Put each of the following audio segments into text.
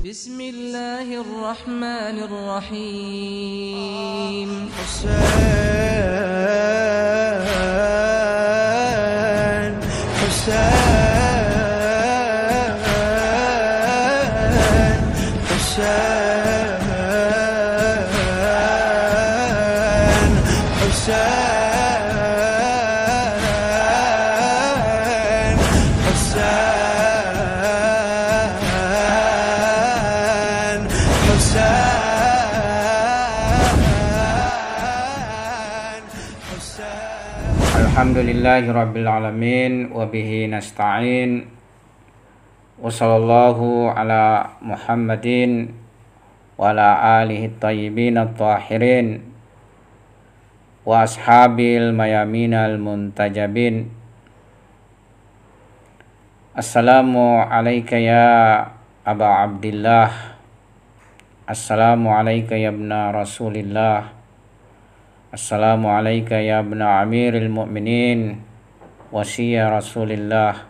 Bismillahirrahmanirrahim. Husain, Husain, Husain, Husain, Husain, Husain. Alhamdulillahirabbil alamin wa bihi nasta'in. Wa sallallahu ala Muhammadin wa ala alihi thayyibin at-tahirin wa ashabil mayaminal muntajabin. Assalamu alayka ya Aba Abdillah. Assalamu alayka ya ibna Rasulillah. Assalamu alayka ya ibna Amiril Mu'minin wasiya Rasulillah.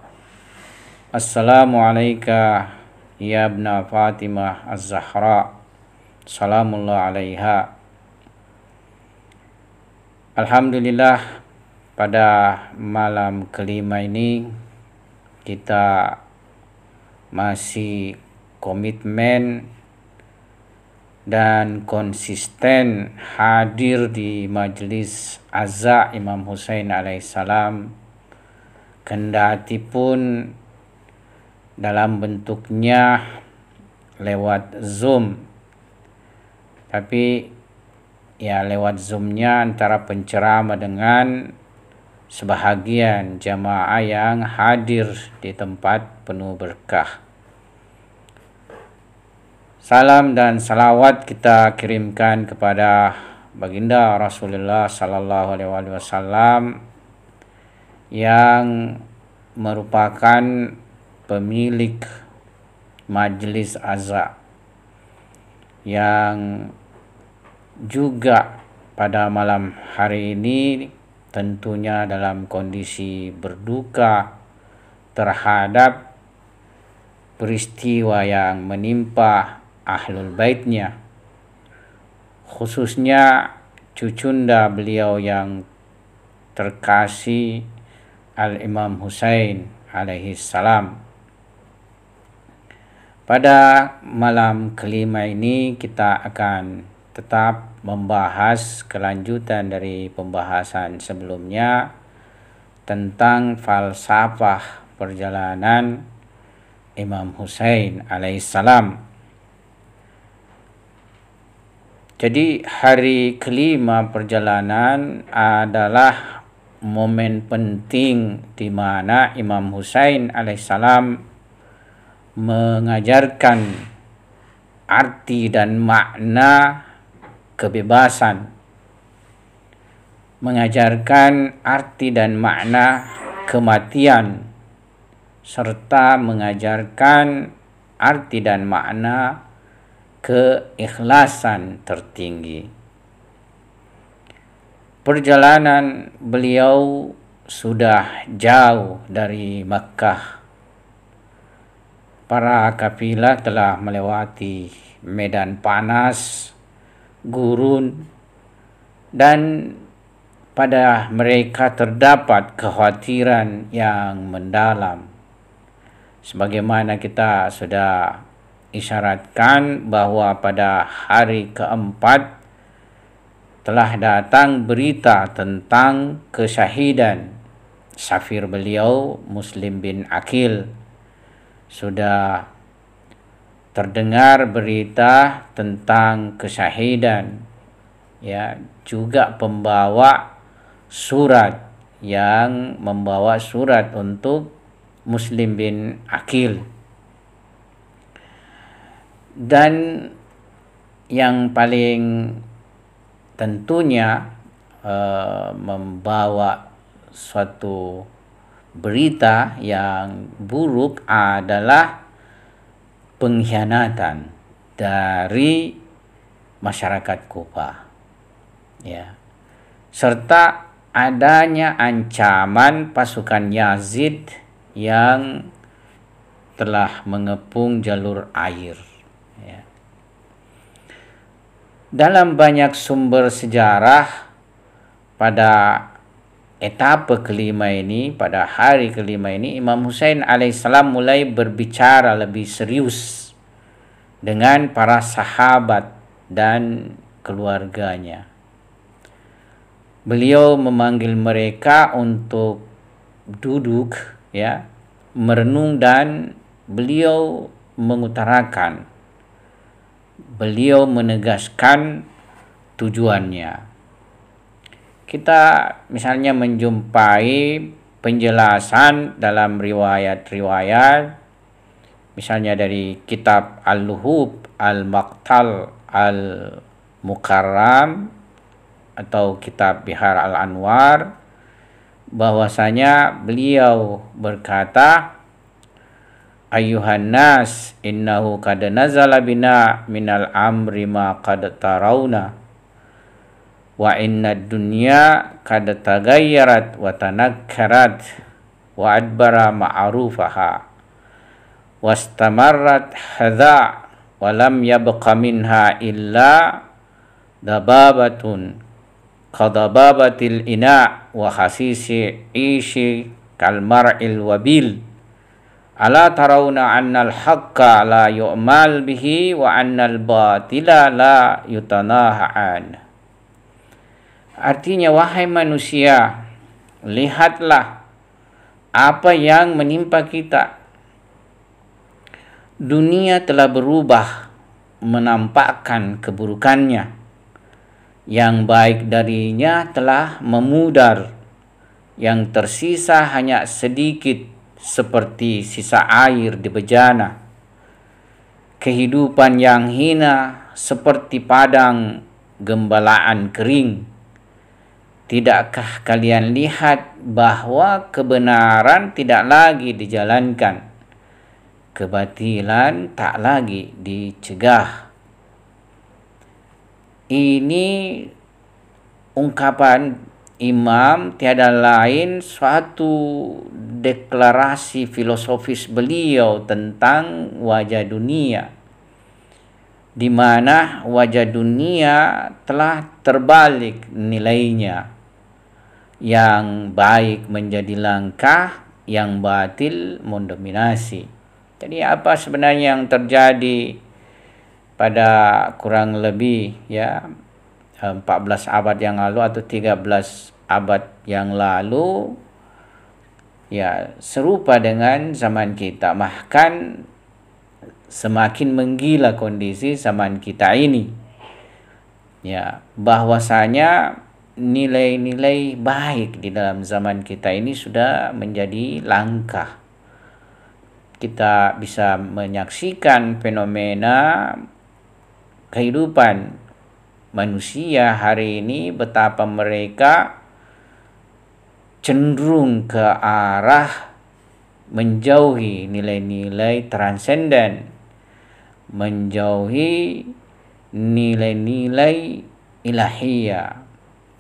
Assalamu alayka ya ibna Fatimah Az-Zahra. Salamullah alaiha. Alhamdulillah, pada malam kelima ini kita masih komitmen dan konsisten hadir di majelis Aza Imam Husain alaihissalam, kendati pun dalam bentuknya lewat Zoom, tapi ya lewat Zoom-nya antara penceramah dengan sebahagian jamaah yang hadir di tempat penuh berkah. Salam dan salawat kita kirimkan kepada baginda Rasulullah sallallahu alaihi wasallam yang merupakan pemilik majelis Aza, yang juga pada malam hari ini tentunya dalam kondisi berduka terhadap peristiwa yang menimpa ahlul baitnya, khususnya cucunda beliau yang terkasih Al-Imam Husain alaihi salam. Pada malam kelima ini kita akan tetap membahas kelanjutan dari pembahasan sebelumnya tentang falsafah perjalanan Imam Husain alaihissalam. Jadi hari kelima perjalanan adalah momen penting di mana Imam Husain alaihissalam mengajarkan arti dan makna kebebasan, mengajarkan arti dan makna kematian, serta mengajarkan arti dan makna keikhlasan tertinggi. Perjalanan beliau sudah jauh dari Makkah. Para kafilah telah melewati medan panas, gurun, dan pada mereka terdapat kekhawatiran yang mendalam. Sebagaimana kita sudah isyaratkan bahwa pada hari keempat telah datang berita tentang kesyahidan safir beliau Muslim bin Aqil. Sudah terdengar berita tentang kesyahidan, ya, juga pembawa surat yang membawa surat untuk Muslim bin Aqil. Dan yang paling tentunya membawa suatu berita yang buruk adalah pengkhianatan dari masyarakat Kufah, ya. serta adanya ancaman pasukan Yazid yang telah mengepung jalur air. Ya. Dalam banyak sumber sejarah pada etape kelima ini, pada hari kelima ini, Imam Husain alaihissalam mulai berbicara lebih serius dengan para sahabat dan keluarganya. Beliau memanggil mereka untuk duduk, ya, merenung, dan beliau mengutarakan, beliau menegaskan tujuannya. Kita misalnya menjumpai penjelasan dalam riwayat-riwayat, misalnya dari kitab Al-Luhub, Al-Maqtal, Al-Mukarram, atau kitab Bihar Al-Anwar, bahwasanya beliau berkata, Ayyuhan nas, innahu qad nazala bina minal amri ma qad tarawna, wa inna dunya qad tagayyarat wa tanakkarat wa adbara ma'rufaha wastamarrat hadha wa lam yabqa minha illa dababatun qadababatil ina wa khasisi ishi kalmar'il wabil ala tarawna annal haqqa la yu'mal bihi wa annal batila la yutanaha'an. Artinya, wahai manusia, lihatlah apa yang menimpa kita. Dunia telah berubah, menampakkan keburukannya. Yang baik darinya telah memudar. Yang tersisa hanya sedikit, seperti sisa air di bejana. Kehidupan yang hina seperti padang gembalaan kering. Tidakkah kalian lihat bahwa kebenaran tidak lagi dijalankan, kebatilan tak lagi dicegah? Ini ungkapan Imam tiada lain suatu deklarasi filosofis beliau tentang wajah dunia, di mana wajah dunia telah terbalik nilainya. Yang baik menjadi langka, yang batil mendominasi. Jadi apa sebenarnya yang terjadi pada kurang lebih 14 abad yang lalu atau 13 abad yang lalu, ya serupa dengan zaman kita, bahkan semakin menggila kondisi zaman kita ini. Ya, bahwasanya nilai-nilai baik di dalam zaman kita ini sudah menjadi langka. Kita bisa menyaksikan fenomena kehidupan manusia hari ini, betapa mereka cenderung ke arah menjauhi nilai-nilai transenden, menjauhi nilai-nilai ilahiyah.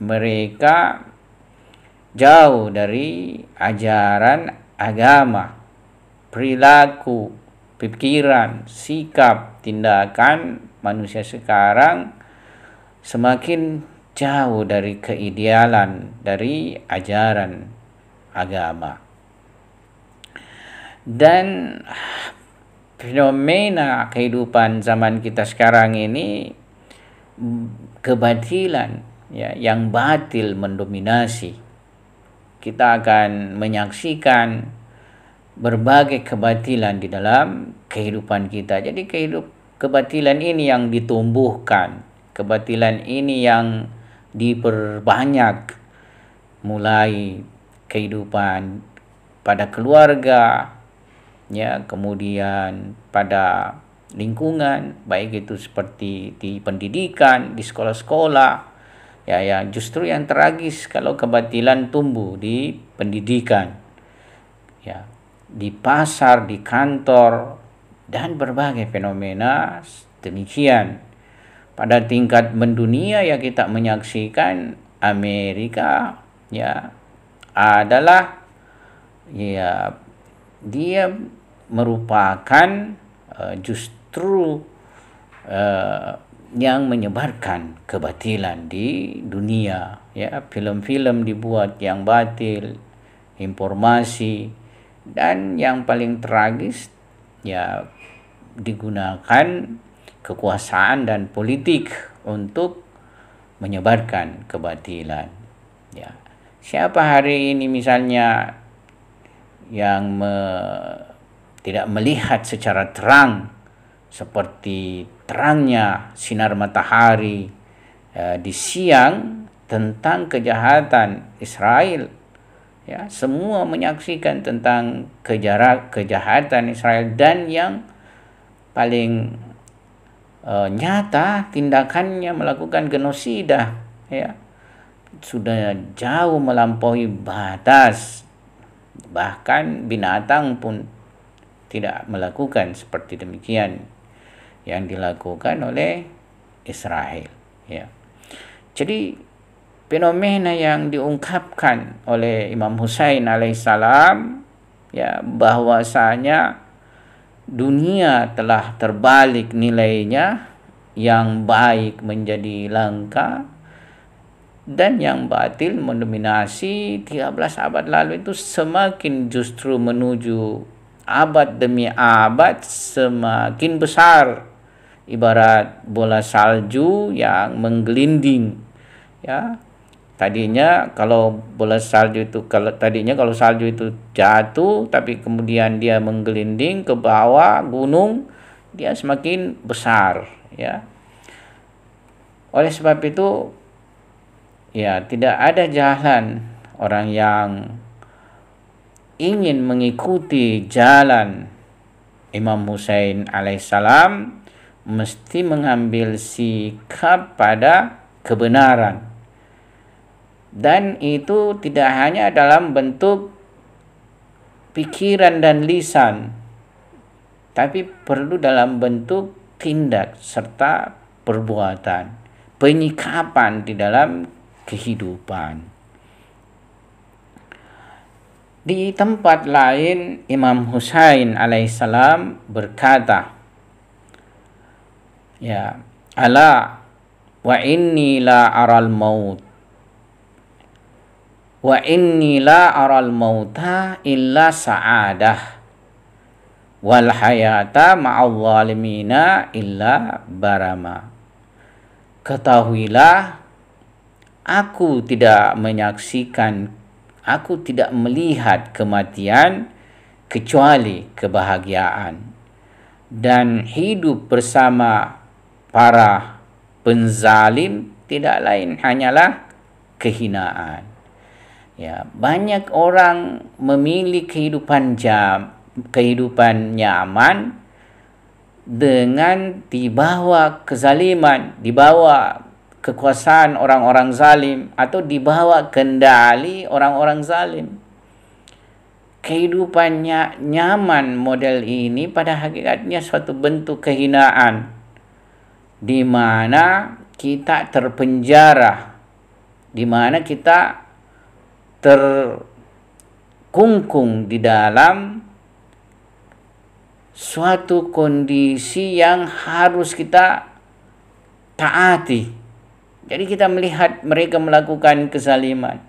Mereka jauh dari ajaran agama, perilaku, pikiran, sikap, tindakan manusia sekarang semakin jauh dari keidealan, dari ajaran agama. Dan fenomena kehidupan zaman kita sekarang ini, kebatilan, ya, yang batil mendominasi. Kita akan menyaksikan berbagai kebatilan di dalam kehidupan kita. Jadi kebatilan ini yang ditumbuhkan, kebatilan ini yang diperbanyak, mulai kehidupan pada keluarga, ya, kemudian pada lingkungan, baik itu seperti di pendidikan, di sekolah-sekolah. Ya, justru yang tragis kalau kebatilan tumbuh di pendidikan, ya, di pasar, di kantor, dan berbagai fenomena demikian. Pada tingkat mendunia, ya, kita menyaksikan Amerika ya adalah ya dia merupakan justru yang menyebarkan kebatilan di dunia ya. Film-film dibuat yang batil, informasi, dan yang paling tragis ya digunakan kekuasaan dan politik untuk menyebarkan kebatilan ya. Siapa hari ini misalnya yang tidak melihat secara terang seperti terangnya sinar matahari di siang tentang kejahatan Israel ya, semua menyaksikan tentang kejahatan Israel, dan yang paling nyata tindakannya melakukan genosida ya, sudah jauh melampaui batas. Bahkan binatang pun tidak melakukan seperti demikian yang dilakukan oleh Israel ya. Jadi fenomena yang diungkapkan oleh Imam Husain alaihissalam ya, bahwasanya dunia telah terbalik nilainya, yang baik menjadi langka dan yang batil mendominasi 13 abad lalu, itu semakin justru menuju abad demi abad semakin besar, ibarat bola salju yang menggelinding ya. Tadinya kalau salju itu jatuh, tapi kemudian dia menggelinding ke bawah gunung, dia semakin besar ya. Oleh sebab itu ya, tidak ada jalan orang yang ingin mengikuti jalan Imam Husain alaihissalam mesti mengambil sikap pada kebenaran. Dan itu tidak hanya dalam bentuk pikiran dan lisan, tapi perlu dalam bentuk tindak serta perbuatan, penyikapan di dalam kehidupan. Di tempat lain Imam Husain alaihissalam berkata ya, ala wa inni la aral maut wa inni la aral mauta illa sa'adah wal hayata ma'al zalimina illa barama. Ketahuilah, aku tidak melihat kematian kecuali kebahagiaan, dan hidup bersama para penzalim tidak lain hanyalah kehinaan. Ya, banyak orang memilih kehidupan nyaman dengan di bawah kezaliman, di bawah kekuasaan orang-orang zalim, atau di bawah kendali orang-orang zalim. Kehidupannya nyaman model ini pada hakikatnya suatu bentuk kehinaan, di mana kita terpenjara, di mana kita terkungkung di dalam suatu kondisi yang harus kita taati. Jadi kita melihat mereka melakukan kezaliman,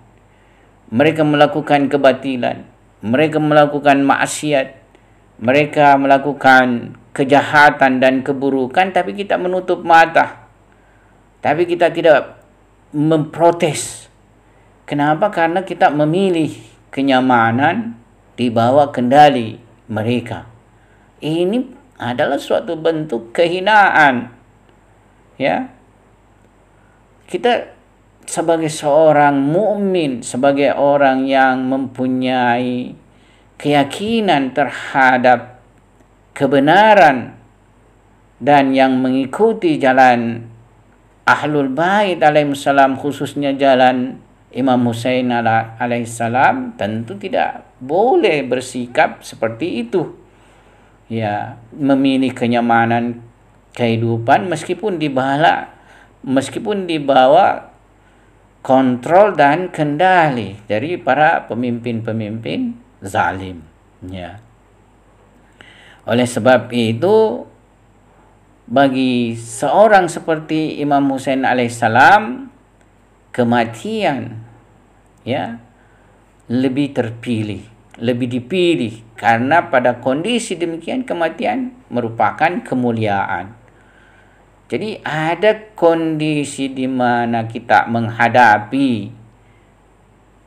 mereka melakukan kebatilan, mereka melakukan maksiat, mereka melakukan kejahatan dan keburukan, tapi kita menutup mata, tapi kita tidak memprotes. Kenapa? Karena kita memilih kenyamanan di bawah kendali mereka. Ini adalah suatu bentuk kehinaan. Ya. Kita sebagai seorang mukmin, sebagai orang yang mempunyai keyakinan terhadap kebenaran dan yang mengikuti jalan Ahlul Bait alaihissalam, khususnya jalan Imam Husain alaihissalam, tentu tidak boleh bersikap seperti itu. Ya, memilih kenyamanan kehidupan meskipun di bawah kontrol dan kendali dari para pemimpin-pemimpin zalim. Ya. Oleh sebab itu, bagi seorang seperti Imam Husain alaihissalam, kematian ya lebih terpilih, lebih dipilih, karena pada kondisi demikian kematian merupakan kemuliaan. Jadi ada kondisi di mana kita menghadapi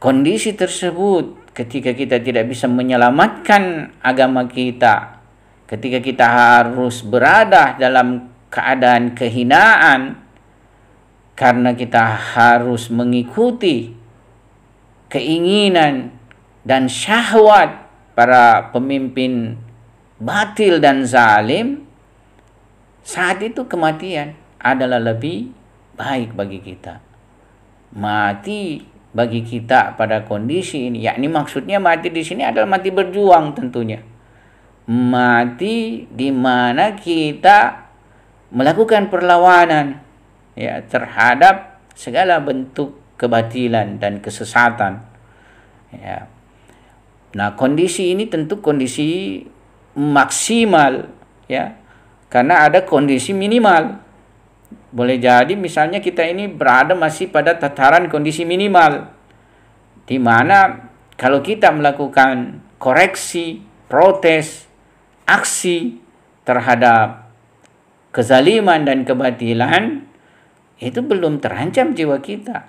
kondisi tersebut ketika kita tidak bisa menyelamatkan agama kita, ketika kita harus berada dalam keadaan kehinaan karena kita harus mengikuti keinginan dan syahwat para pemimpin batil dan zalim. Saat itu kematian adalah lebih baik bagi kita. Mati bagi kita pada kondisi ini, yakni maksudnya mati di sini adalah mati berjuang tentunya. Mati di mana kita melakukan perlawanan ya terhadap segala bentuk kebatilan dan kesesatan. Ya. Nah, kondisi ini tentu kondisi maksimal ya. Karena ada kondisi minimal. Boleh jadi misalnya kita ini berada masih pada tataran kondisi minimal, di mana kalau kita melakukan koreksi, protes, aksi terhadap kezaliman dan kebatilan, itu belum terancam jiwa kita.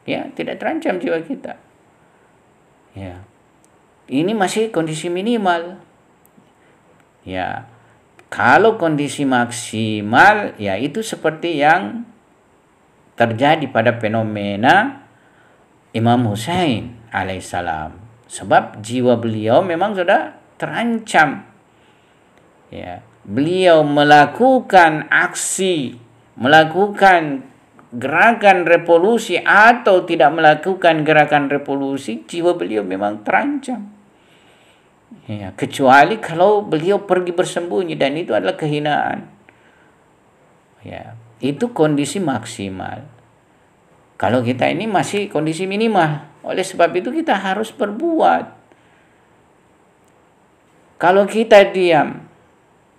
Ya, tidak terancam jiwa kita. Ya. Ini masih kondisi minimal. Ya. Kalau kondisi maksimal, ya itu seperti yang terjadi pada fenomena Imam Husain alaihissalam. Sebab jiwa beliau memang sudah terancam. Ya, beliau melakukan aksi, melakukan gerakan revolusi atau tidak melakukan gerakan revolusi, jiwa beliau memang terancam. Ya, kecuali kalau beliau pergi bersembunyi, dan itu adalah kehinaan. Ya, itu kondisi maksimal. Kalau kita ini masih kondisi minimal, oleh sebab itu kita harus berbuat. Kalau kita diam,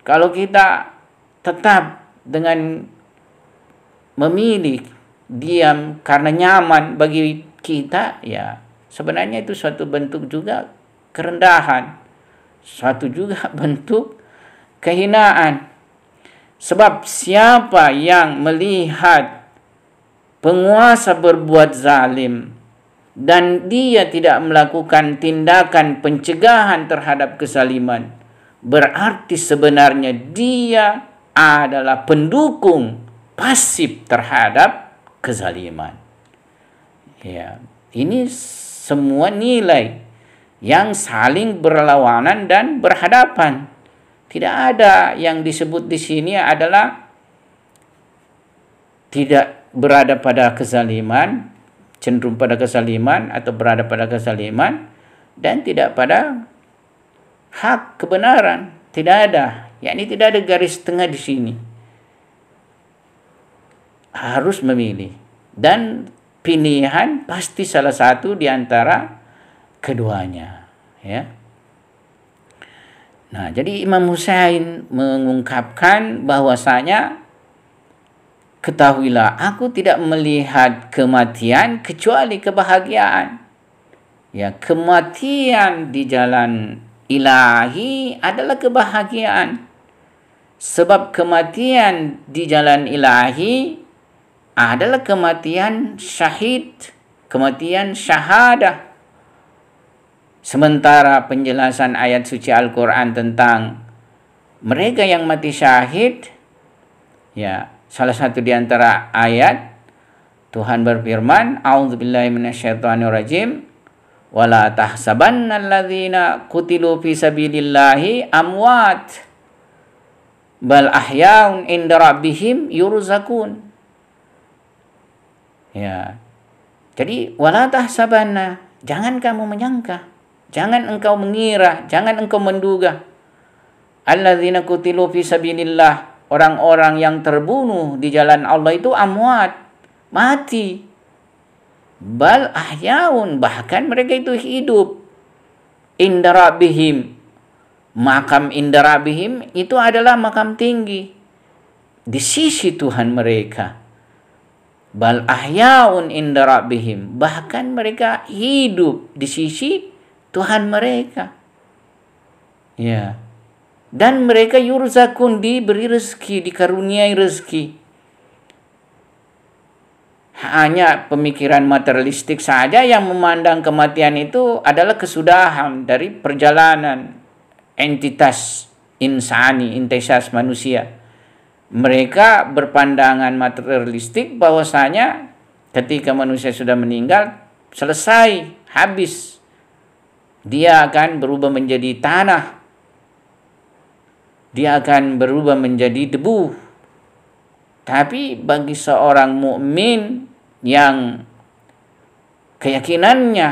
kalau kita tetap dengan memilih diam karena nyaman bagi kita, ya sebenarnya itu suatu bentuk juga kerendahan. Suatu juga bentuk kehinaan. Sebab siapa yang melihat penguasa berbuat zalim dan dia tidak melakukan tindakan pencegahan terhadap kezaliman, berarti sebenarnya dia adalah pendukung pasif terhadap kezaliman. Ya, ini semua nilai yang saling berlawanan dan berhadapan. Tidak ada yang disebut di sini adalah tidak berada pada kezaliman, cenderung pada kezaliman atau berada pada kezaliman, dan tidak pada hak kebenaran. Tidak ada, yakni tidak ada garis tengah di sini. Harus memilih, dan pilihan pasti salah satu di antara keduanya, ya. Nah, jadi Imam Husain mengungkapkan bahwasanya ketahuilah aku tidak melihat kematian kecuali kebahagiaan. Ya, kematian di jalan ilahi adalah kebahagiaan. Sebab kematian di jalan ilahi adalah kematian syahid, kematian syahadah. Sementara penjelasan ayat suci Al-Quran tentang mereka yang mati syahid, ya, salah satu di antara ayat Tuhan berfirman, "A'udzubillahi minasyaitonirrajim, wala tahsabanna alladzina qutilu fi sabilillahi amwat, bal ahyaun inda rabbihim yurzakun." Ya. Jadi wala tahsabanna, jangan kamu menyangka, jangan engkau mengira, jangan engkau menduga. Alladzina qutilu fi sabilillah, orang-orang yang terbunuh di jalan Allah itu amwat, mati. Bal ahyaun, bahkan mereka itu hidup. Inda rabbihim, makam inda rabbihim itu adalah makam tinggi di sisi Tuhan mereka. Bal ahyaun inda rabbihim, bahkan mereka hidup di sisi Tuhan mereka. Ya. Dan mereka yurzakun, diberi rezeki, dikaruniai rezeki. Hanya pemikiran materialistik saja yang memandang kematian itu adalah kesudahan dari perjalanan entitas insani, entitas manusia. Mereka berpandangan materialistik bahwasanya ketika manusia sudah meninggal, selesai, habis. Dia akan berubah menjadi tanah. Dia akan berubah menjadi debu. Tapi bagi seorang mukmin yang keyakinannya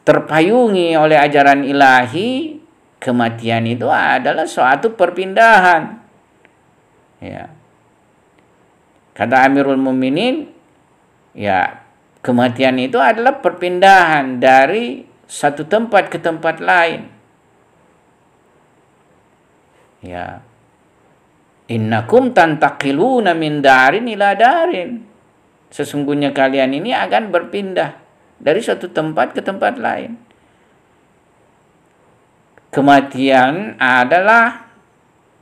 terpayungi oleh ajaran ilahi, kematian itu adalah suatu perpindahan. Ya. Kata Amirul Mukminin, ya, kematian itu adalah perpindahan dari satu tempat ke tempat lain. Ya. Innakum tantaqiluna min darin ila darin. Sesungguhnya kalian ini akan berpindah dari satu tempat ke tempat lain. Kematian adalah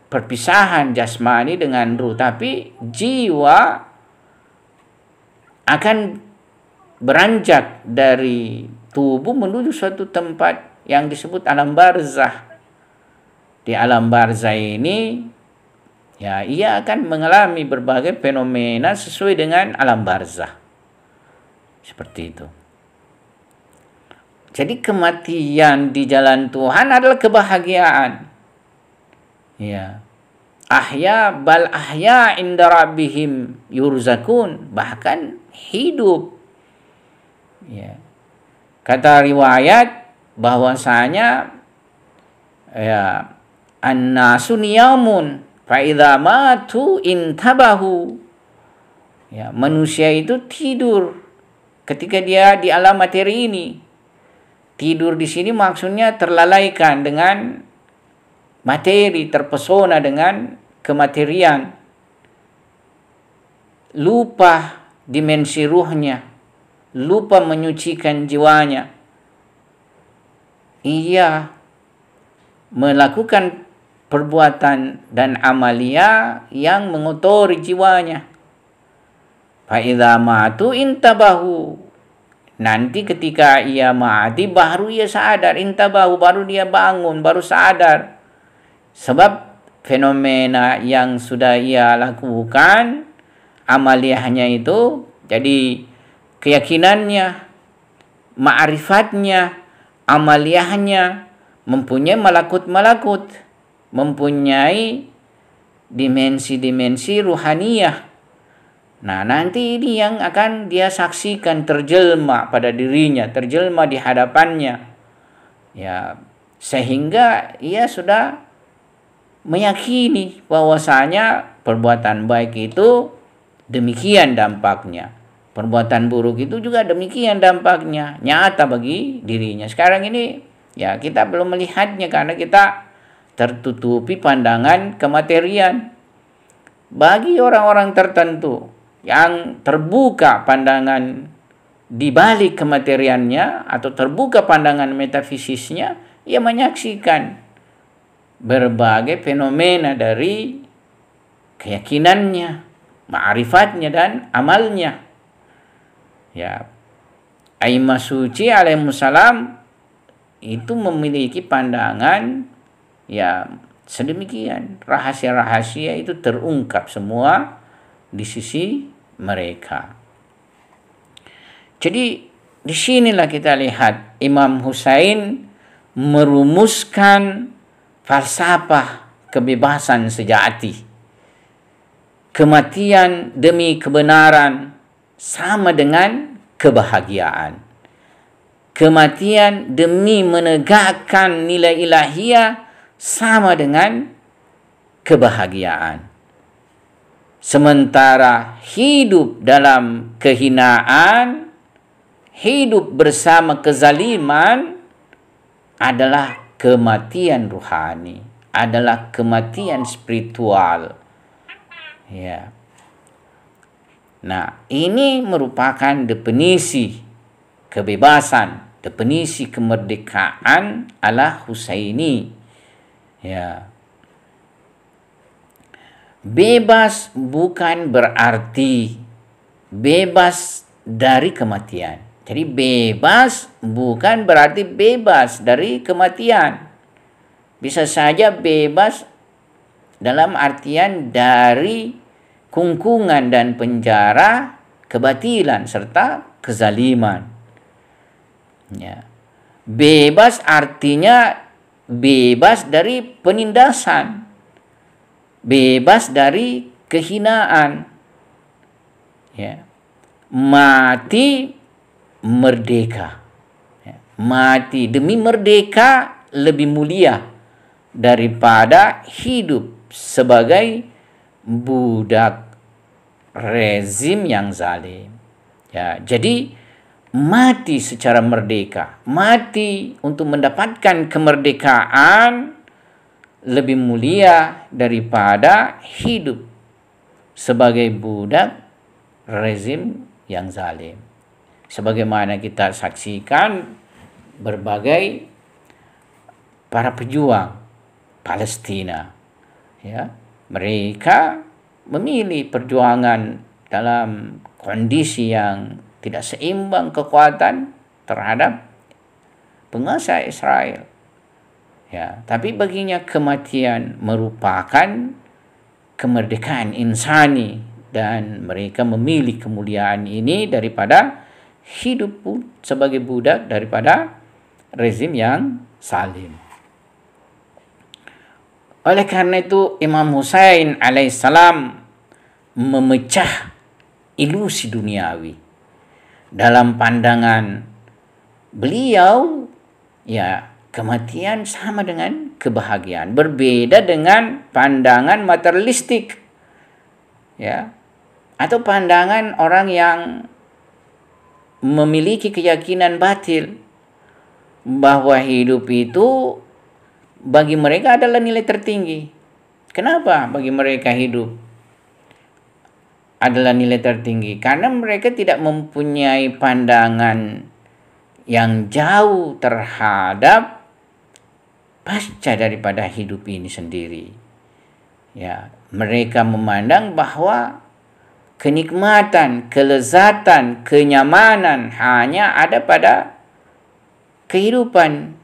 perpisahan jasmani dengan ruh, tapi jiwa akan beranjak dari tubuh menuju suatu tempat yang disebut alam barzah. Di alam barzah ini, ya, ia akan mengalami berbagai fenomena sesuai dengan alam barzah. Seperti itu. Jadi kematian di jalan Tuhan adalah kebahagiaan. Ya. Ahya bal ahya inda rabbihim yurzakun, bahkan hidup. Ya. Kata riwayat bahwasanya, ya, an-nasu niyamun fa'idha matu intabahu. Ya, manusia itu tidur ketika dia di alam materi ini. Tidur di sini maksudnya terlalaikan dengan materi, terpesona dengan kematerian. Lupa dimensi ruhnya, lupa menyucikan jiwanya. Ia melakukan perbuatan dan amalia yang mengotori jiwanya. Fa'idha matu intabahu. Nanti ketika ia mati baru ia sadar, intabahu, baru dia bangun, baru sadar. Sebab fenomena yang sudah ia lakukan, amaliyahnya itu, jadi keyakinannya, ma'rifatnya, amaliyahnya, mempunyai malakut-malakut, mempunyai dimensi-dimensi ruhaniyah. Nah, nanti ini yang akan dia saksikan terjelma pada dirinya, terjelma di hadapannya. Ya, sehingga ia sudah meyakini bahwasanya perbuatan baik itu demikian dampaknya. Perbuatan buruk itu juga demikian dampaknya, nyata bagi dirinya. Sekarang ini, ya, kita belum melihatnya karena kita tertutupi pandangan kematerian. Bagi orang-orang tertentu yang terbuka pandangan di balik kemateriannya atau terbuka pandangan metafisisnya, ia menyaksikan berbagai fenomena dari keyakinannya, ma'rifatnya dan amalnya. Ya, Aimah Suci alaihissalam itu memiliki pandangan, ya, sedemikian. Rahasia-rahasia itu terungkap semua di sisi mereka. Jadi disinilah kita lihat Imam Husain merumuskan falsafah kebebasan sejati. Kematian demi kebenaran sama dengan kebahagiaan. Kematian demi menegakkan nilai ilahiyah sama dengan kebahagiaan. Sementara hidup dalam kehinaan, hidup bersama kezaliman adalah kematian rohani, adalah kematian spiritual. Ya. Nah, ini merupakan definisi kebebasan, definisi kemerdekaan ala Husaini. Ya. Bebas bukan berarti bebas dari kematian. Jadi bebas bukan berarti bebas dari kematian. Bisa saja bebas dalam artian dari kungkungan dan penjara kebatilan serta kezaliman. Ya. Bebas artinya bebas dari penindasan, bebas dari kehinaan. Ya. Mati merdeka. Ya. Mati demi merdeka lebih mulia daripada hidup sebagai budak rezim yang zalim. Ya, jadi mati secara merdeka, mati untuk mendapatkan kemerdekaan lebih mulia daripada hidup sebagai budak rezim yang zalim. Sebagaimana kita saksikan berbagai para pejuang Palestina, ya, mereka memilih perjuangan dalam kondisi yang tidak seimbang kekuatan terhadap penguasa Israel. Ya, tapi baginya kematian merupakan kemerdekaan insani dan mereka memilih kemuliaan ini daripada hidup sebagai budak daripada rezim yang zalim. Oleh karena itu Imam Husain alaihissalam memecah ilusi duniawi. Dalam pandangan beliau, ya, kematian sama dengan kebahagiaan. Berbeda dengan pandangan materialistik, ya, atau pandangan orang yang memiliki keyakinan batil bahwa hidup itu bagi mereka adalah nilai tertinggi. Kenapa bagi mereka hidup adalah nilai tertinggi? Karena mereka tidak mempunyai pandangan yang jauh terhadap pasca daripada hidup ini sendiri. Ya, mereka memandang bahwa kenikmatan, kelezatan, kenyamanan hanya ada pada kehidupan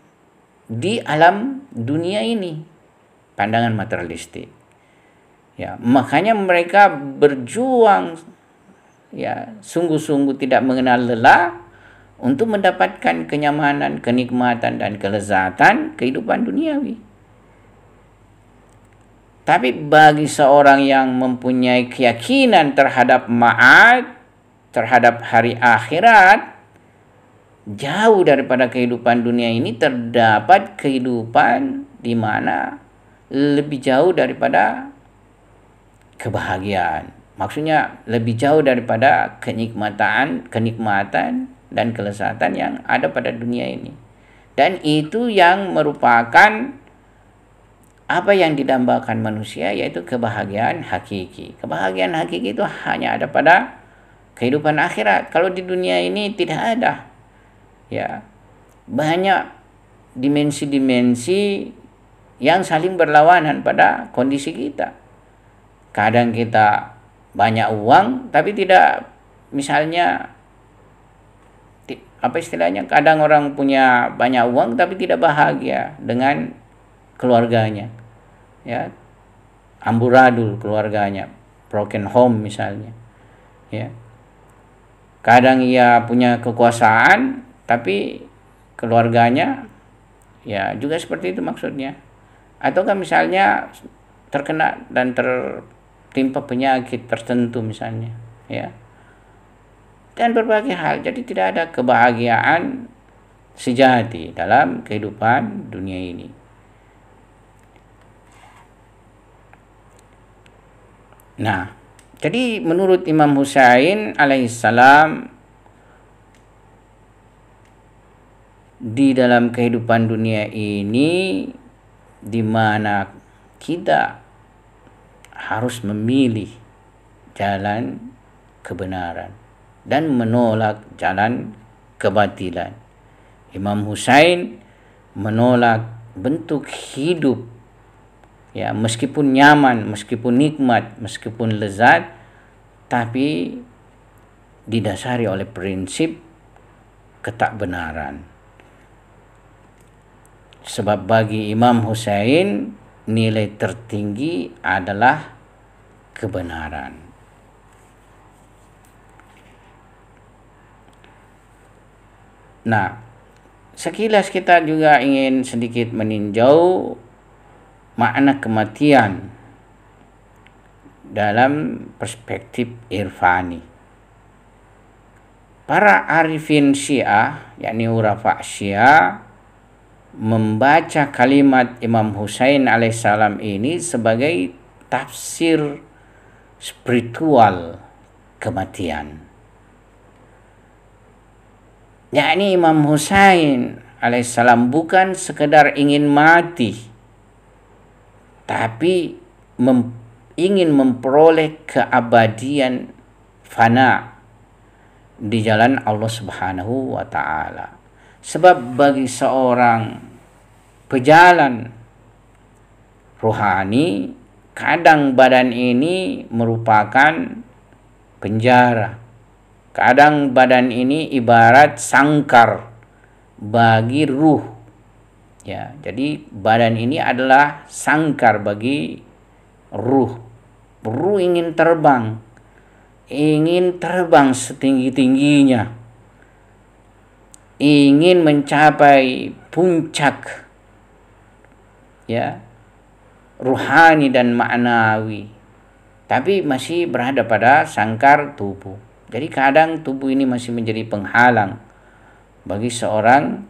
di alam dunia ini. Pandangan materialistik. Ya, makanya mereka berjuang, ya, sungguh-sungguh tidak mengenal lelah untuk mendapatkan kenyamanan, kenikmatan dan kelezatan kehidupan duniawi. Tapi bagi seorang yang mempunyai keyakinan terhadap ma'ad, terhadap hari akhirat, jauh daripada kehidupan dunia ini terdapat kehidupan di mana lebih jauh daripada kebahagiaan. Maksudnya lebih jauh daripada kenikmatan dan kelezatan yang ada pada dunia ini. Dan itu yang merupakan apa yang didambakan manusia, yaitu kebahagiaan hakiki. Kebahagiaan hakiki itu hanya ada pada kehidupan akhirat. Kalau di dunia ini tidak ada. Ya, banyak dimensi-dimensi yang saling berlawanan pada kondisi kita. Kadang kita banyak uang tapi tidak, misalnya apa istilahnya, kadang orang punya banyak uang tapi tidak bahagia dengan keluarganya. Ya, amburadul keluarganya, broken home misalnya. Ya. Kadang ia punya kekuasaan tapi keluarganya ya juga seperti itu maksudnya. Ataukah misalnya terkena dan tertimpa penyakit tertentu misalnya, ya. Dan berbagai hal. Jadi tidak ada kebahagiaan sejati dalam kehidupan dunia ini. Nah, Jadi menurut Imam Husain alaihissalam, di dalam kehidupan dunia ini di mana kita harus memilih jalan kebenaran dan menolak jalan kebatilan. Imam Husain menolak bentuk hidup, ya, meskipun nyaman, meskipun nikmat, meskipun lezat, tapi didasari oleh prinsip ketakbenaran. Sebab bagi Imam Husain nilai tertinggi adalah kebenaran. Nah, sekilas kita juga ingin sedikit meninjau makna kematian dalam perspektif irfani. Para arifin Syiah, yakni urafa Syiah, membaca kalimat Imam Husain alaihissalam ini sebagai tafsir spiritual kematian. Yakni Imam Husain alaihissalam bukan sekedar ingin mati, tapi ingin memperoleh keabadian fana di jalan Allah Subhanahu wa Ta'ala. Sebab bagi seorang pejalan rohani, kadang badan ini merupakan penjara. Kadang badan ini ibarat sangkar bagi ruh. Ya, jadi badan ini adalah sangkar bagi ruh. Ruh ingin terbang setinggi-tingginya, ingin mencapai puncak, ya, ruhani dan maknawi, tapi masih berada pada sangkar tubuh. Jadi kadang tubuh ini masih menjadi penghalang bagi seorang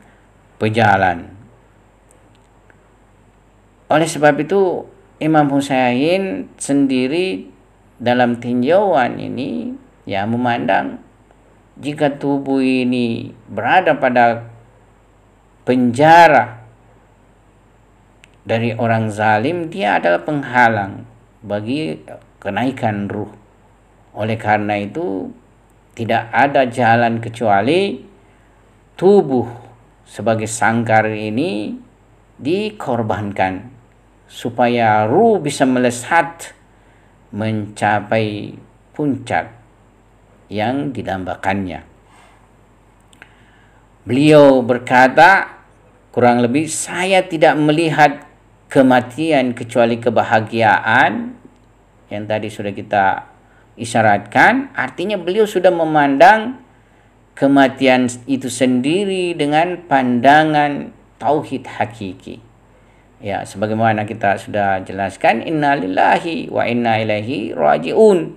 pejalan. Oleh sebab itu Imam Husain sendiri dalam tinjauan ini, ya, memandang jika tubuh ini berada pada penjara dari orang zalim, dia adalah penghalang bagi kenaikan ruh. Oleh karena itu tidak ada jalan kecuali tubuh sebagai sangkar ini dikorbankan supaya ruh bisa melesat mencapai puncak yang didambakannya. Beliau berkata, kurang lebih, saya tidak melihat kematian kecuali kebahagiaan, yang tadi sudah kita isyaratkan. Artinya beliau sudah memandang kematian itu sendiri dengan pandangan tauhid hakiki. Ya, sebagaimana kita sudah jelaskan, innalillahi wa inna ilaihi rajiun.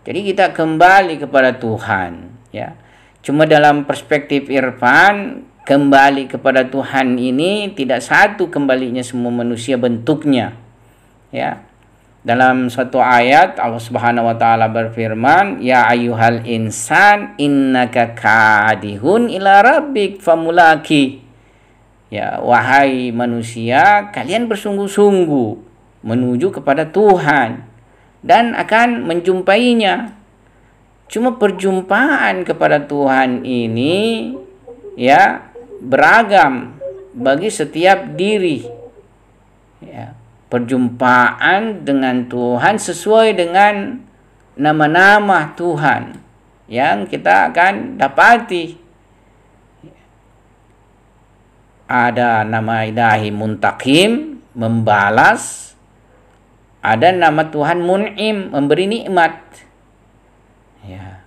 Jadi kita kembali kepada Tuhan, ya. Cuma dalam perspektif irfan, kembali kepada Tuhan ini tidak satu kembalinya semua manusia bentuknya, ya. Dalam suatu ayat Allah Subhanahu wa taala berfirman, ya ayyuhal insan innaka kadihun ila rabbik famulaki. Ya, wahai manusia, kalian bersungguh-sungguh menuju kepada Tuhan dan akan menjumpainya. Cuma perjumpaan kepada Tuhan ini, ya, beragam bagi setiap diri. Ya, perjumpaan dengan Tuhan sesuai dengan nama-nama Tuhan yang kita akan dapati. Ada nama ilahi Muntakim, membalas. Ada nama Tuhan Mun'im, memberi nikmat. Ya.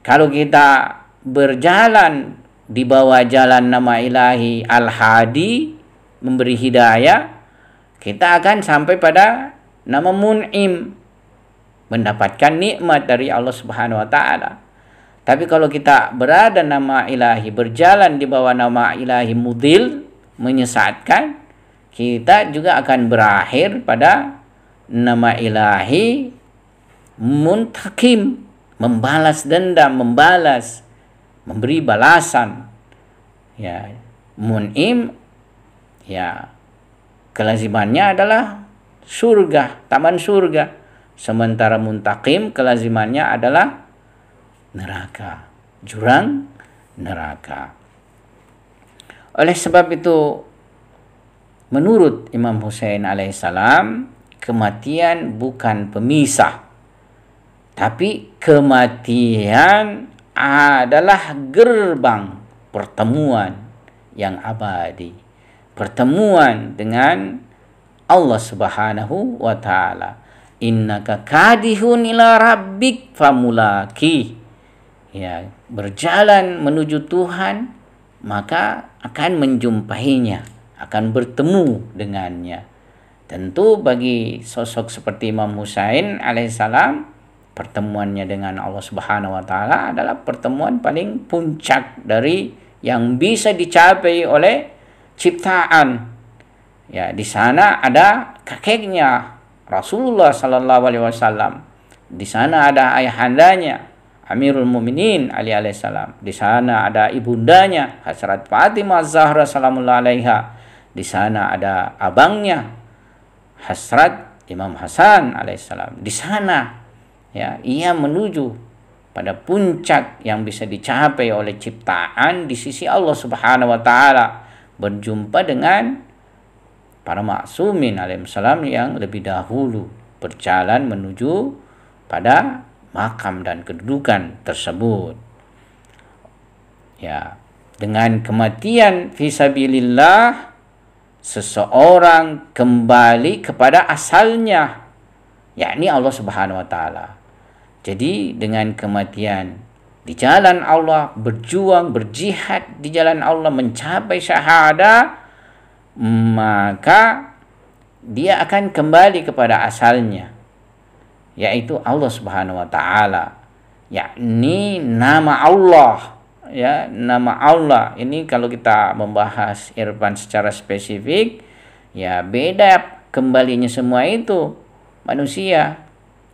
Kalau kita berjalan di bawah jalan nama ilahi Al-Hadi, memberi hidayah, kita akan sampai pada nama Mun'im, mendapatkan nikmat dari Allah Subhanahu wa taala. Tapi kalau kita berada nama ilahi, berjalan di bawah nama ilahi Mudil, menyesatkan, kita juga akan berakhir pada nama ilahi Muntakim, membalas dendam, memberi balasan. Ya, mun'im, ya, kelazimannya adalah surga, taman surga. Sementara muntakim kelazimannya adalah neraka, jurang neraka. Oleh sebab itu, menurut Imam Husain alaihissalam, kematian bukan pemisah, tapi kematian adalah gerbang pertemuan yang abadi, pertemuan dengan Allah Subhanahu wa taala. Innaka kadihun ila rabbik famulaki. Ya, berjalan menuju Tuhan, maka akan menjumpainya, akan bertemu dengannya. Tentu bagi sosok seperti Imam Husain alaihissalam, pertemuannya dengan Allah Subhanahu wa taala adalah pertemuan paling puncak dari yang bisa dicapai oleh ciptaan. Ya, di sana ada kakeknya Rasulullah sallallahu alaihi wasallam. Di sana ada ayahandanya Amirul Mukminin Ali alaihissalam. Di sana ada ibundanya Hazrat Fatimah Zahra salamullah alaiha. Di sana ada abangnya Hazrat Imam Hasan alaihissalam. Di sana, ya, ia menuju pada puncak yang bisa dicapai oleh ciptaan di sisi Allah Subhanahu wa taala, berjumpa dengan para maksumin alaihissalam yang lebih dahulu berjalan menuju pada makam dan kedudukan tersebut. Ya, dengan kematian fisabilillah, seseorang kembali kepada asalnya, yakni Allah Subhanahu wa taala. Jadi dengan kematian di jalan Allah, berjuang, berjihad di jalan Allah, mencapai syahadah, maka dia akan kembali kepada asalnya, yaitu Allah Subhanahu wa taala, yakni nama Allah. Ya, nama Allah ini kalau kita membahas irfan secara spesifik, ya beda kembalinya semua itu manusia.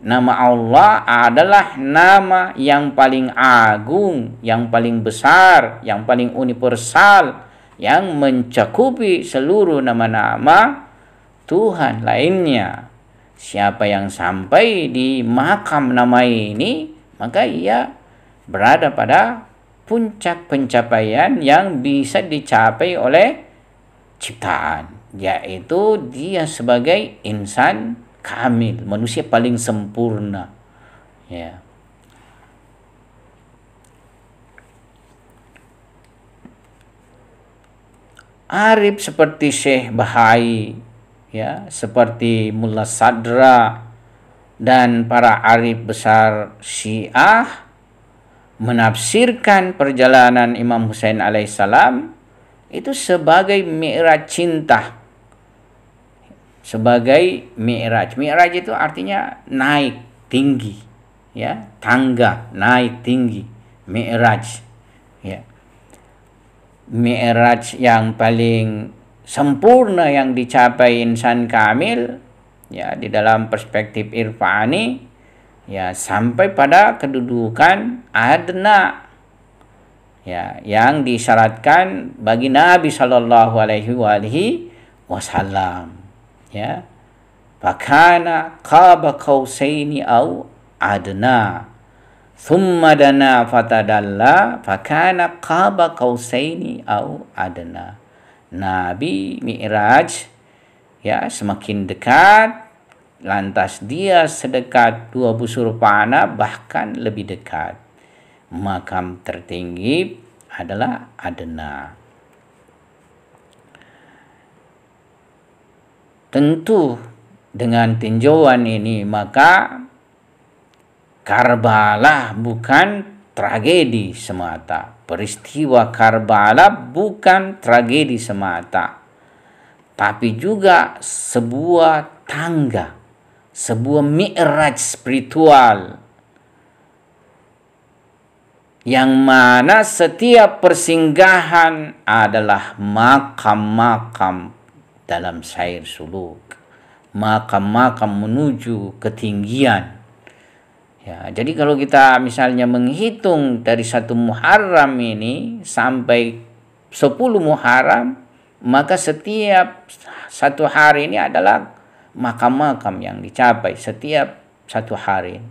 Nama Allah adalah nama yang paling agung, yang paling besar, yang paling universal, yang mencakupi seluruh nama-nama Tuhan lainnya. Siapa yang sampai di makam nama ini, maka ia berada pada puncak pencapaian yang bisa dicapai oleh ciptaan, yaitu dia sebagai insan kamil, manusia paling sempurna. Ya. Arif seperti Syekh Bahai, ya, seperti Mullah Sadra dan para arif besar Syiah menafsirkan perjalanan Imam Husain alaihissalam itu sebagai mi'raj cinta, sebagai mi'raj. Mi'raj itu artinya naik tinggi, ya, tangga naik tinggi, mi'raj. Ya. Mi'raj yang paling sempurna yang dicapai insan kamil, ya, di dalam perspektif irfani, ya, sampai pada kedudukan adna, ya, yang disyaratkan bagi Nabi Shallallahu Alaihi Wasallam. Ya, fakana qaba qausaini au adna, thumma dana fatadalla, fakana qaba qausaini au adna. Nabi mi'raj, ya, semakin dekat, lantas dia sedekat 2 busur panah, bahkan lebih dekat. Makam tertinggi adalah adna. Tentu dengan tinjauan ini, maka Karbala bukan tragedi semata. Peristiwa Karbala bukan tragedi semata, tapi juga sebuah tangga, sebuah mi'raj spiritual, yang mana setiap persinggahan adalah makam-makam dalam sair suluk, makam-makam menuju ketinggian. Ya, jadi kalau kita misalnya menghitung dari 1 Muharram ini sampai 10 Muharram, maka setiap 1 hari ini adalah makam-makam yang dicapai setiap 1 hari.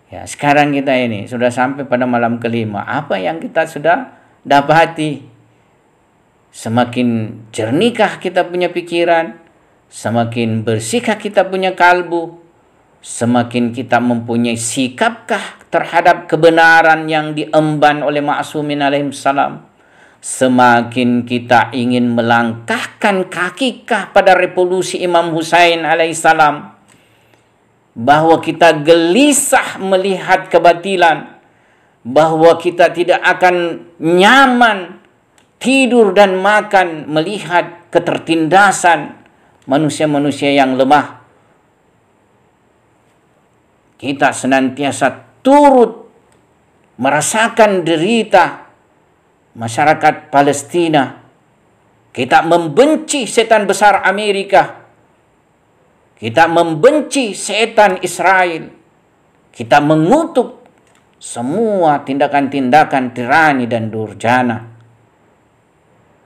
Ya, sekarang kita ini sudah sampai pada malam kelima. Apa yang kita sudah dapati? Semakin jernihkah kita punya pikiran, semakin bersihkah kita punya kalbu, semakin kita mempunyai sikapkah terhadap kebenaran yang diemban oleh Ma'sumin alaihissalam, semakin kita ingin melangkahkan kakikah pada revolusi Imam Husain alaihissalam, bahwa kita gelisah melihat kebatilan, bahwa kita tidak akan nyaman tidur dan makan melihat ketertindasan manusia-manusia yang lemah. Kita senantiasa turut merasakan derita masyarakat Palestina. Kita membenci setan besar Amerika. Kita membenci setan Israel. Kita mengutuk semua tindakan-tindakan tirani dan durjana.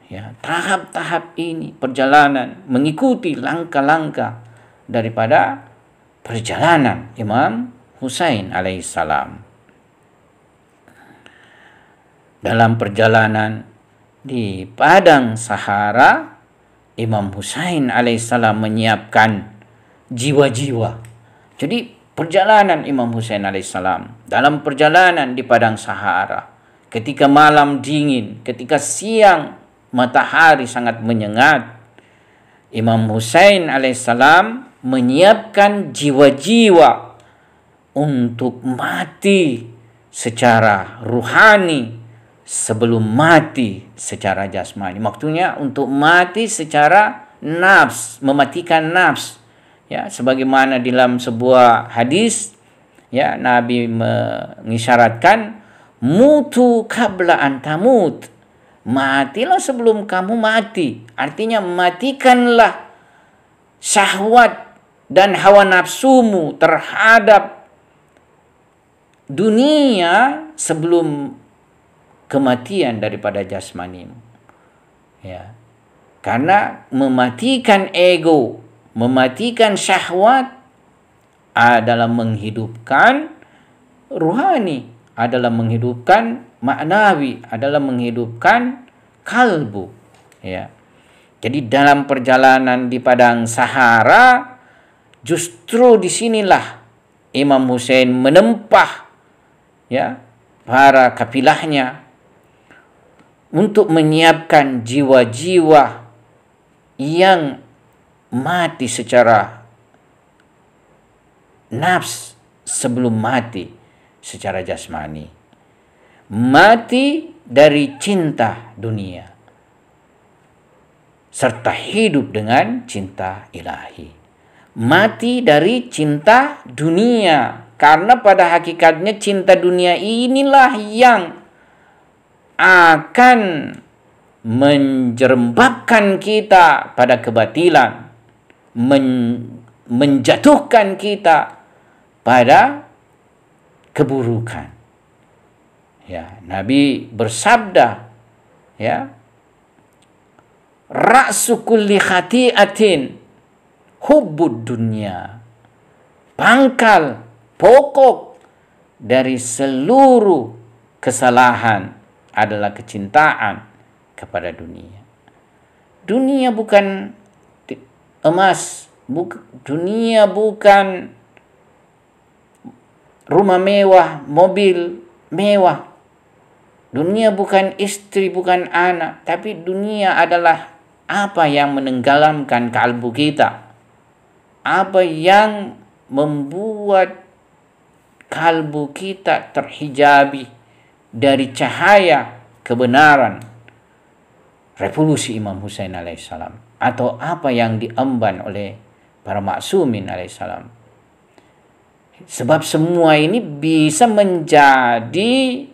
Ya, tahap-tahap ini perjalanan mengikuti langkah-langkah daripada perjalanan Imam Husain alaihissalam. Dalam perjalanan di padang Sahara, Imam Husain alaihissalam menyiapkan jiwa-jiwa. Jadi perjalanan Imam Husain alaihissalam dalam perjalanan di padang Sahara, ketika malam dingin, ketika siang matahari sangat menyengat, Imam Husain alaihissalam menyiapkan jiwa-jiwa untuk mati secara ruhani sebelum mati secara jasmani. Maksudnya untuk mati secara nafs, mematikan nafs. Ya, sebagaimana dalam sebuah hadis, ya, Nabi mengisyaratkan mutu qabla an tamut. Matilah sebelum kamu mati. Artinya matikanlah syahwat dan hawa nafsumu terhadap dunia sebelum kematian daripada jasmanimu. Ya. Karena mematikan ego, mematikan syahwat adalah menghidupkan ruhani, adalah menghidupkan maknawi, adalah menghidupkan kalbu. Ya. Jadi dalam perjalanan di padang Sahara, justru disinilah Imam Husain menempah, ya, para kapilahnya untuk menyiapkan jiwa-jiwa yang mati secara nafs sebelum mati secara jasmani. Mati dari cinta dunia serta hidup dengan cinta ilahi. Mati dari cinta dunia, karena pada hakikatnya cinta dunia inilah yang akan menjerembabkan kita pada kebatilan, menjatuhkan kita pada keburukan. Ya, Nabi bersabda, ya, ra'su kulli khati'atin hubbud dunya. Pangkal, pokok dari seluruh kesalahan adalah kecintaan kepada dunia. Dunia bukan emas, dunia bukan rumah mewah, mobil mewah. Dunia bukan istri, bukan anak, tapi dunia adalah apa yang menenggelamkan kalbu kita. Apa yang membuat kalbu kita terhijabi dari cahaya kebenaran revolusi Imam Husain alaihissalam, atau apa yang diemban oleh para Ma'sumin alaihissalam. Sebab semua ini bisa menjadi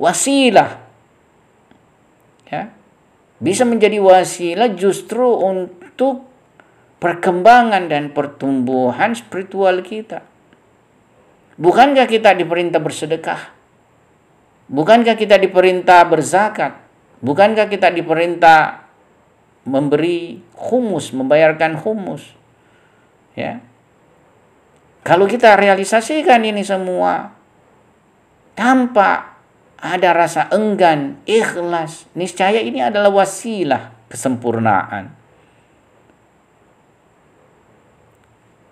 wasilah, ya, bisa menjadi wasilah justru untuk perkembangan dan pertumbuhan spiritual kita. Bukankah kita diperintah bersedekah? Bukankah kita diperintah berzakat? Bukankah kita diperintah memberi humus, membayarkan humus? Ya. Kalau kita realisasikan ini semua tanpa ada rasa enggan, ikhlas, niscaya ini adalah wasilah kesempurnaan.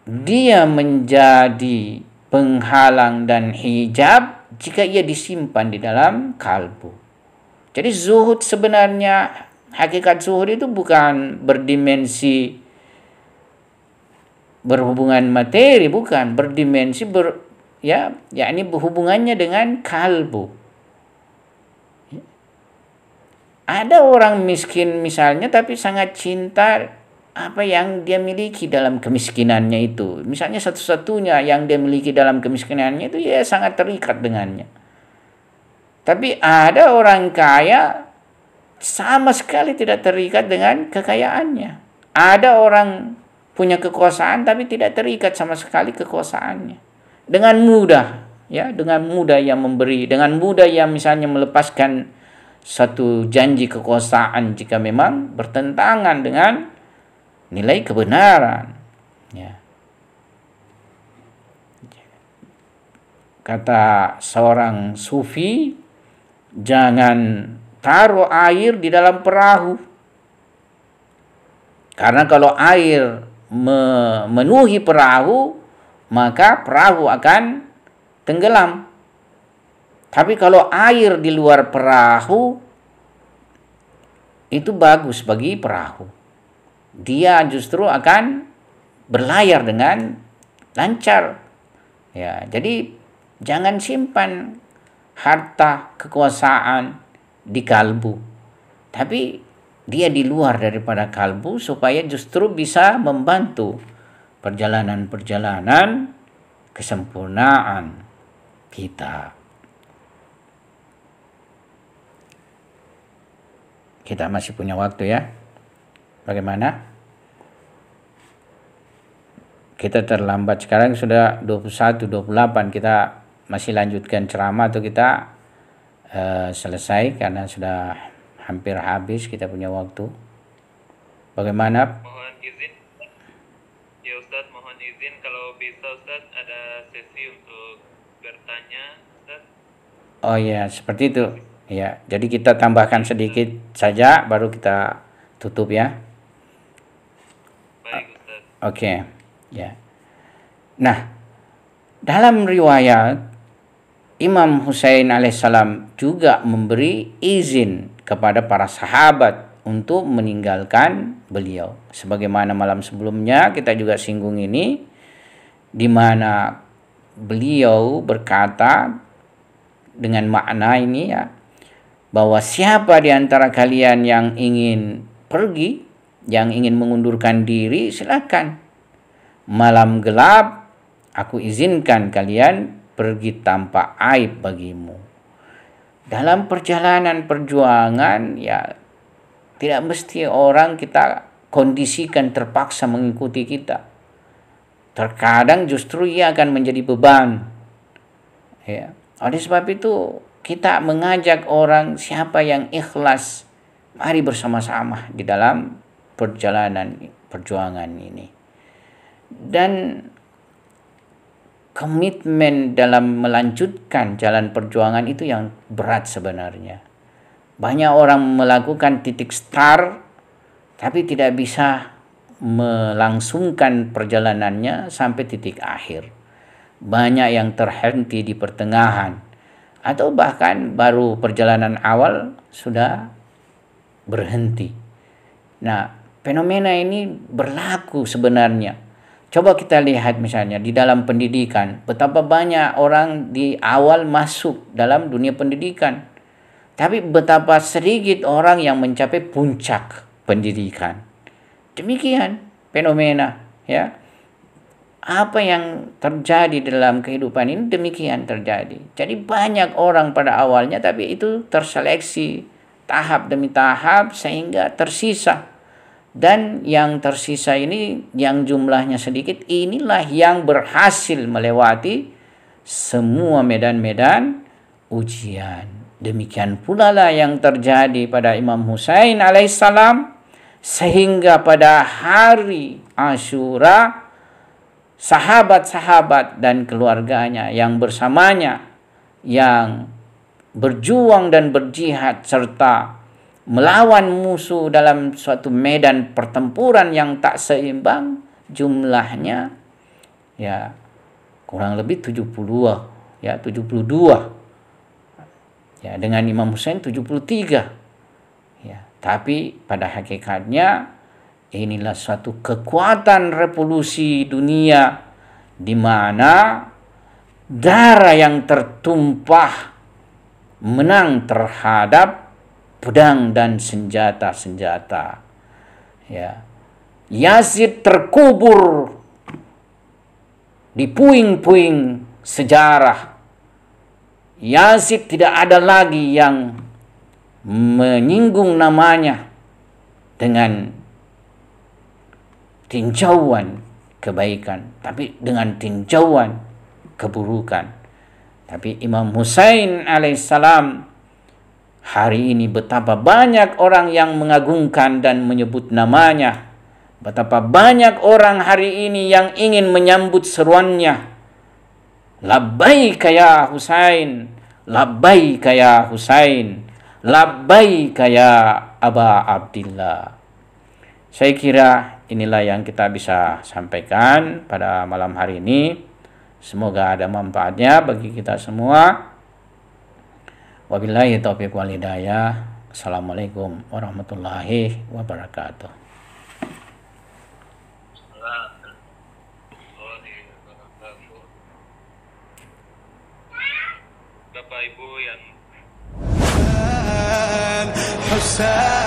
Dia menjadi penghalang dan hijab jika ia disimpan di dalam kalbu. Jadi zuhud sebenarnya, hakikat zuhud itu bukan berdimensi berhubungan materi, bukan, berdimensi yakni berhubungannya dengan kalbu. Ada orang miskin misalnya tapi sangat cinta apa yang dia miliki dalam kemiskinannya itu. Misalnya satu-satunya yang dia miliki dalam kemiskinannya itu ya sangat terikat dengannya. Tapi ada orang kaya sama sekali tidak terikat dengan kekayaannya. Ada orang punya kekuasaan tapi tidak terikat sama sekali kekuasaannya. Dengan mudah, ya, dengan mudah ia memberi, dengan mudah ia misalnya melepaskan satu janji kekuasaan jika memang bertentangan dengan nilai kebenaran. Ya. Kata seorang sufi, jangan taruh air di dalam perahu. Karena kalau air memenuhi perahu, maka perahu akan tenggelam. Tapi kalau air di luar perahu, itu bagus bagi perahu. Dia justru akan berlayar dengan lancar. Ya, jadi jangan simpan harta kekuasaan di kalbu. Tapi dia di luar daripada kalbu supaya justru bisa membantu perjalanan-perjalanan kesempurnaan kita. Kita masih punya waktu ya. Bagaimana? Kita terlambat sekarang sudah 21:28. Kita masih lanjutkan ceramah atau kita selesai karena sudah hampir habis kita punya waktu. Bagaimana? Mohon izin. Ya Ustadz, mohon izin kalau bisa Ustadz ada sesi untuk bertanya Ustadz. Oh ya, seperti itu. Ya, jadi kita tambahkan sedikit saja baru kita tutup ya. Baik Ustadz. Oke, ya. Nah, dalam riwayat Imam Husain alaihissalam juga memberi izin kepada para sahabat untuk meninggalkan beliau. Sebagaimana malam sebelumnya kita juga singgung ini, di mana beliau berkata dengan makna ini ya, bahwa siapa di antara kalian yang ingin pergi, yang ingin mengundurkan diri, silakan. Malam gelap, aku izinkan kalian pergi tanpa aib bagimu. Dalam perjalanan perjuangan, ya tidak mesti orang kita kondisikan terpaksa mengikuti kita. Terkadang justru ia akan menjadi beban. Ya. Oleh sebab itu, kita mengajak orang siapa yang ikhlas, mari bersama-sama di dalam perjalanan perjuangan ini. Dan komitmen dalam melanjutkan jalan perjuangan itu yang berat sebenarnya. Banyak orang melakukan titik start, tapi tidak bisa melangsungkan perjalanannya sampai titik akhir. Banyak yang terhenti di pertengahan, atau bahkan baru perjalanan awal sudah berhenti. Nah, fenomena ini berlaku sebenarnya. Coba kita lihat misalnya di dalam pendidikan, betapa banyak orang di awal masuk dalam dunia pendidikan, tapi betapa sedikit orang yang mencapai puncak pendidikan. Demikian fenomena, ya. Apa yang terjadi dalam kehidupan ini demikian terjadi. Jadi banyak orang pada awalnya, tapi itu terseleksi tahap demi tahap sehingga tersisa. Dan yang tersisa ini yang jumlahnya sedikit, inilah yang berhasil melewati semua medan-medan ujian. Demikian pula lah yang terjadi pada Imam Husain alaihissalam, sehingga pada hari Asyura sahabat-sahabat dan keluarganya yang bersamanya yang berjuang dan berjihad serta melawan musuh dalam suatu medan pertempuran yang tak seimbang, jumlahnya ya kurang lebih 72 ya, dengan Imam Husain 73 ya. Tapi pada hakikatnya inilah suatu kekuatan revolusi dunia di mana darah yang tertumpah menang terhadap pedang dan senjata-senjata ya. Yazid terkubur di puing-puing sejarah. Yazid tidak ada lagi yang menyinggung namanya dengan tinjauan kebaikan, tapi dengan tinjauan keburukan. Tapi Imam Husain alaihissalam, hari ini betapa banyak orang yang mengagungkan dan menyebut namanya. Betapa banyak orang hari ini yang ingin menyambut seruannya. Labbaika ya Husain, labbaika ya Husain, labbaika ya Aba Abdillah. Saya kira inilah yang kita bisa sampaikan pada malam hari ini. Semoga ada manfaatnya bagi kita semua. Wabillahi taufiq wal hidayah. Assalamualaikum warahmatullahi wabarakatuh. Bapak Ibu yang Husain